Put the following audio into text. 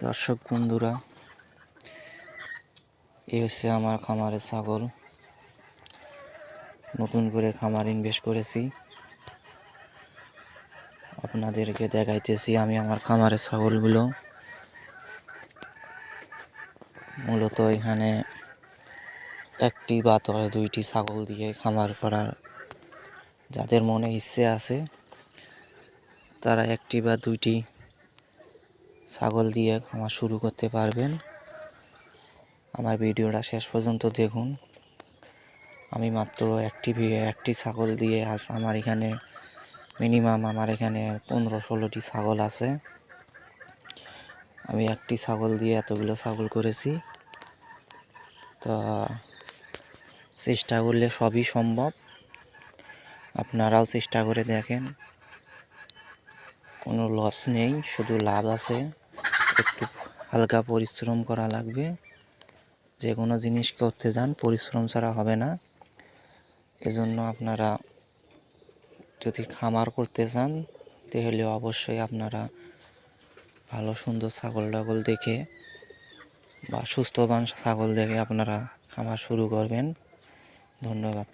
দর্শক বন্ধুরা, এই হচ্ছে আমার খামারের ছাগল। নতুন করে খামার ইনভেস্ট করেছি, আপনাদেরকে দেখাইতেছি আমি আমার খামারের ছাগলগুলো। মূলত এখানে একটি বা দুইটি ছাগল দিয়ে খামার করার যাদের মনে ইচ্ছে আছে তারা একটি বা দুইটি ছাগল দিয়ে খামার শুরু করতে পারবেন। আমার ভিডিওটা শেষ পর্যন্ত দেখুন। আমি মাত্র একটি ছাগল দিয়ে আজ আমার এখানে মিনিমাম 15-16টি ছাগল আছে। আমি একটি ছাগল দিয়ে এতগুলো ছাগল করেছি। তো চেষ্টা করলে সবই সম্ভব, আপনারাও চেষ্টা করে দেখেন। কোনো লস নেই, শুধু লাভ আছে। একটু হালকা পরিশ্রম করা লাগবে। যে কোনো জিনিস করতে যান পরিশ্রম ছাড়া হবে না। এজন্য আপনারা যদি খামার করতে চান তাহলে অবশ্যই আপনারা ভালো সুন্দর ছাগল দেখে বা সুস্থবান ছাগল দেখে আপনারা খামার শুরু করবেন। ধন্যবাদ।